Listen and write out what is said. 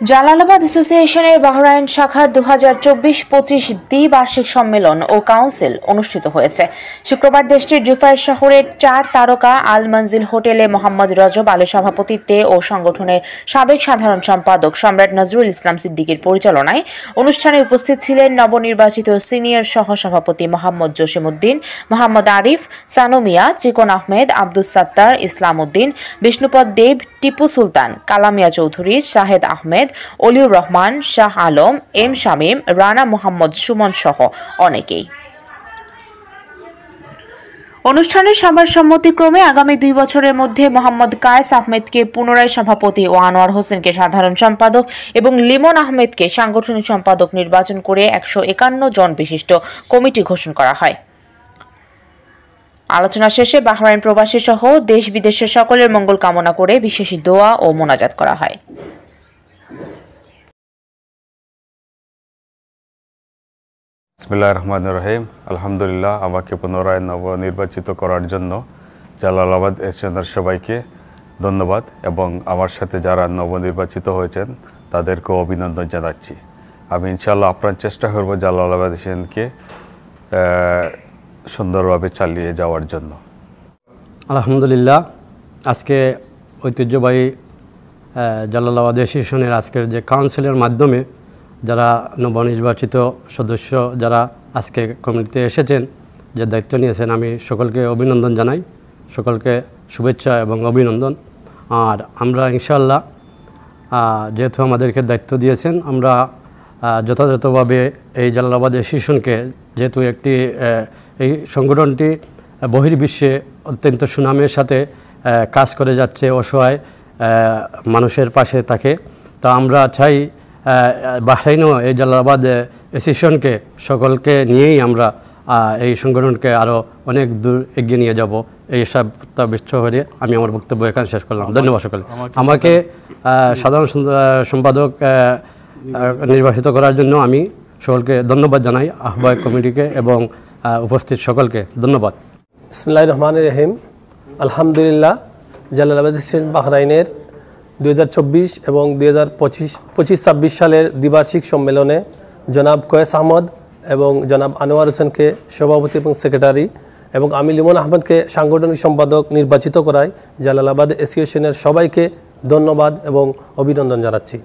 জালালাবাদ অ্যাসোসিয়েশনের বাহরাইন শাখার 2024-25 দ্বিবার্ষিক সম্মেলন ও কাউন্সিল অনুষ্ঠিত হয়েছে। শুক্রবার দেশটির জুফায়ের শহরের 4 তারকা আল মঞ্জিল হোটেলে মোহাম্মদ রজব আলীর সভাপতিত্বে ও সংগঠনের সাবেক সাধারণ সম্পাদক সম্রাট নজরুল ইসলাম সিদ্দিকীর পরিচালনায় অনুষ্ঠানে উপস্থিত ছিলেন নবনির্বাচিত সিনিয়র সহসভাপতি মোহাম্মদ জসিমউদ্দিন, মোহাম্মদ আরিফ, সানুমিয়া, চিকন আহমেদ, আব্দুস সাত্তার, ইসলাম উদ্দিন, বিষ্ণুপদ দেব, টিপু সুলতান, কালামিয়া চৌধুরী, শাহেদ আহমেদ, অলিউর রহমান, শাহ আলম, এম শামীম, রানা মোহাম্মদ সুমন সহ অনেকেই। অনুষ্ঠানের সবার সম্মতিক্রমে আগামী 2 বছরের মধ্যে মোহাম্মদ কায়েস আহমেদকে পুনরায় সভাপতি ও আনোয়ার হোসেনকে সাধারণ সম্পাদক এবং লিমন আহমেদকে সাংগঠনিক সম্পাদক নির্বাচন করে 151 জন বিশিষ্ট কমিটি ঘোষণা করা হয়। আলোচনা শেষে বাহরাইন প্রবাসী সহ দেশ বিদেশের সকলের মঙ্গল কামনা করে বিশেষ দোয়া ও মোনাজাত করা হয়। বিসমিল্লাহির রহমানির রহিম। আলহামদুলিল্লাহ, আমাকে পুনরায় নবনির্বাচিত করার জন্য জালালাবাদ অ্যাসোসিয়েশনের সবাইকে ধন্যবাদ এবং আমার সাথে যারা নবনির্বাচিত হয়েছেন তাদেরকেও অভিনন্দন জানাচ্ছি। আমি ইনশাআল্লাহ আপনার চেষ্টা করব জালালাবাদ অ্যাসোসিয়েশনকে সুন্দরভাবে চালিয়ে যাওয়ার জন্য। আলহামদুলিল্লাহ, আজকে ঐতিহ্যবাহী জালালাবাদ অ্যাসোসিয়েশনের আজকের যে কাউন্সিলের মাধ্যমে যারা নবনির্বাচিত সদস্য যারা আজকে কমিটিতে এসেছেন, যে দায়িত্ব নিয়েছেন, আমি সকলকে অভিনন্দন জানাই, সকলকে শুভেচ্ছা এবং অভিনন্দন। আর আমরা ইনশাআল্লাহ যেহেতু আমাদেরকে দায়িত্ব দিয়েছেন, আমরা যথাযথভাবে এই জালালাবাদ অ্যাসোসিয়েশনকে, যেহেতু এই সংগঠনটি বহির্বিশ্বে অত্যন্ত সুনামের সাথে কাজ করে যাচ্ছে, অসহায় মানুষের পাশে থাকে, তা আমরা চাই বাহরাইনও এই জালালাবাদ অ্যাসোসিয়েশনকে সকলকে নিয়েই আমরা এই সংগঠনকে আরও অনেক দূর এগিয়ে নিয়ে যাব। এই সব প্রত্যাবিষ্ট হয়ে আমি আমার বক্তব্য এখানে শেষ করলাম। ধন্যবাদ সকলে। আমাকে সাধারণ সম্পাদক নির্বাচিত করার জন্য আমি সকলকে ধন্যবাদ জানাই, আহ্বায়ক কমিটিকে এবং উপস্থিত সকলকে ধন্যবাদ। বিসমিল্লাহির রহমানির রহিম। আলহামদুলিল্লাহ, জালালাবাদ অ্যাসোসিয়েশন বাহরাইনের 2024 এবং 2025-26 সালের দ্বিবার্ষিক সম্মেলনে জনাব কায়েস আহমদ এবং জনাব আনোয়ার হোসেনকে সভাপতি এবং সেক্রেটারি এবং আমি লিমন আহমেদকে সাংগঠনিক সম্পাদক নির্বাচিত করায় জালালাবাদ অ্যাসোসিয়েশনের সবাইকে ধন্যবাদ এবং অভিনন্দন জানাচ্ছি।